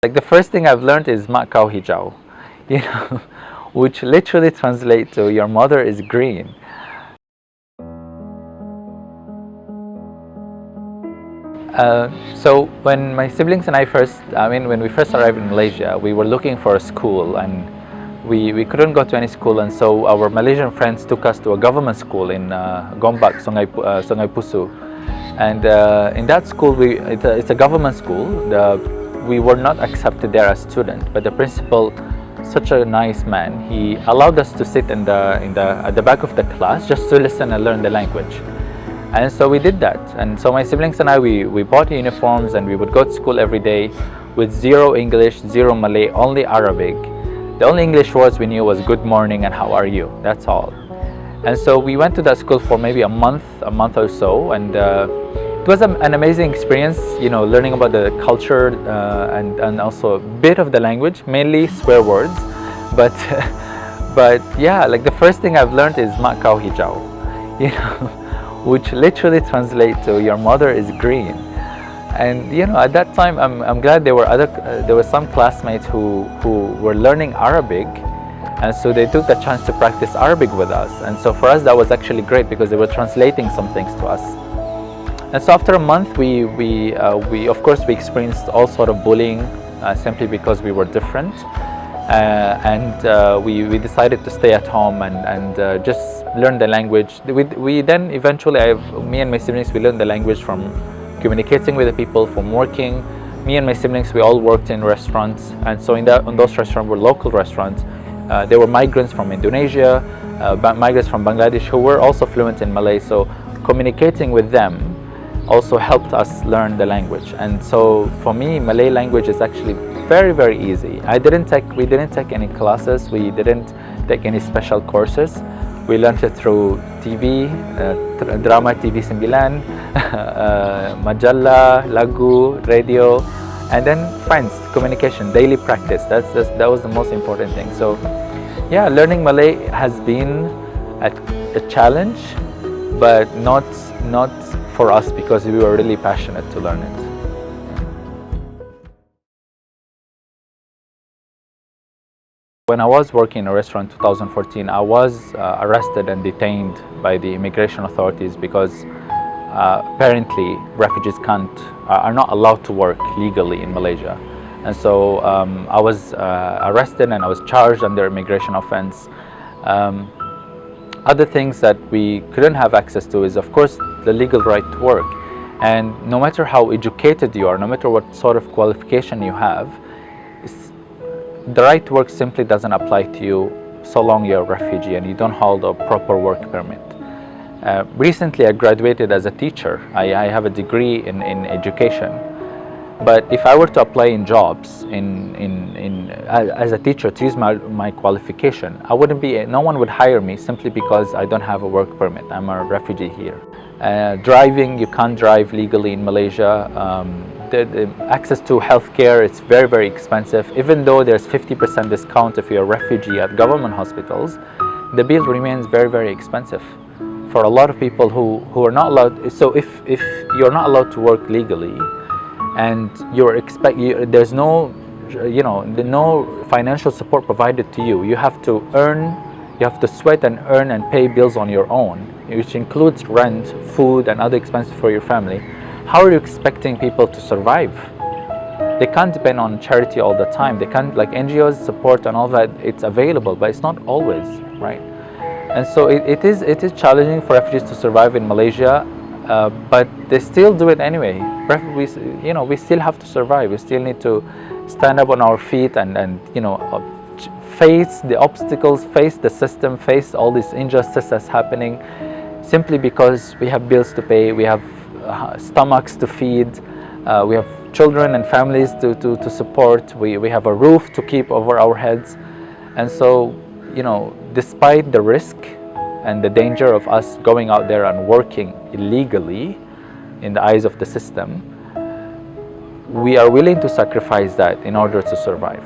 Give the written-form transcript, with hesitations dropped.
Like the first thing I've learned is mak kau hijau, you know, which literally translates to your mother is green. So when my siblings and when we first arrived in Malaysia, we were looking for a school, and we couldn't go to any school, and so our Malaysian friends took us to a government school in Gombak, Sungai Pusu. And in that school, it's a government school. We were not accepted there as students, but the principal, such a nice man, he allowed us to sit at the back of the class just to listen and learn the language. And so we did that. And so my siblings and I, we bought uniforms, and we would go to school every day with zero English, zero Malay, only Arabic. The only English words we knew was good morning and how are you, that's all. And so we went to that school for maybe a month or so, and it was an amazing experience, you know, learning about the culture and also a bit of the language, mainly swear words. But but yeah, like the first thing I've learned is mak kau hijau, you know, which literally translates to your mother is green. And you know, at that time, I'm glad there were some classmates who were learning Arabic, and so they took the chance to practice Arabic with us. And so for us, that was actually great because they were translating some things to us. And so after a month, we of course we experienced all sort of bullying simply because we were different, and we decided to stay at home and just learn the language. We then eventually, me and my siblings, we learned the language from communicating with the people, from working. Me and my siblings, we all worked in restaurants, and so in those restaurants were local restaurants. There were migrants from Indonesia, migrants from Bangladesh who were also fluent in Malay. So communicating with them also helped us learn the language. And so for me, Malay language is actually very, very easy. We didn't take any classes. We didn't take any special courses. We learned it through TV, drama TV 9, majalah, lagu, radio, and then friends, communication, daily practice. That was the most important thing. So yeah, learning Malay has been a challenge, but not for us because we were really passionate to learn it. When I was working in a restaurant in 2014, I was arrested and detained by the immigration authorities because apparently refugees are not allowed to work legally in Malaysia. And so I was arrested and I was charged under immigration offense. Other things that we couldn't have access to is, of course, the legal right to work. And no matter how educated you are, no matter what sort of qualification you have, the right to work simply doesn't apply to you so long you're a refugee and you don't hold a proper work permit. Recently, I graduated as a teacher. I have a degree in education. But if I were to apply in jobs as a teacher to use my qualification, no one would hire me simply because I don't have a work permit. I'm a refugee here. Driving, you can't drive legally in Malaysia. The access to healthcare, it's very, very expensive. Even though there's 50% discount if you're a refugee at government hospitals, the bill remains very, very expensive for a lot of people who are not allowed. So if you're not allowed to work legally, and there's no financial support provided to you. You have to sweat and earn and pay bills on your own, which includes rent, food, and other expenses for your family. How are you expecting people to survive? They can't depend on charity all the time. They can't, like NGOs support and all that, it's available, but it's not always, right? And so it is challenging for refugees to survive in Malaysia. But they still do it anyway. We still have to survive. We still need to stand up on our feet and face the obstacles, face the system, face all this injustice that's happening, simply because we have bills to pay, we have stomachs to feed, we have children and families to support, we have a roof to keep over our heads. And so, despite the risk and the danger of us going out there and working illegally in the eyes of the system, we are willing to sacrifice that in order to survive.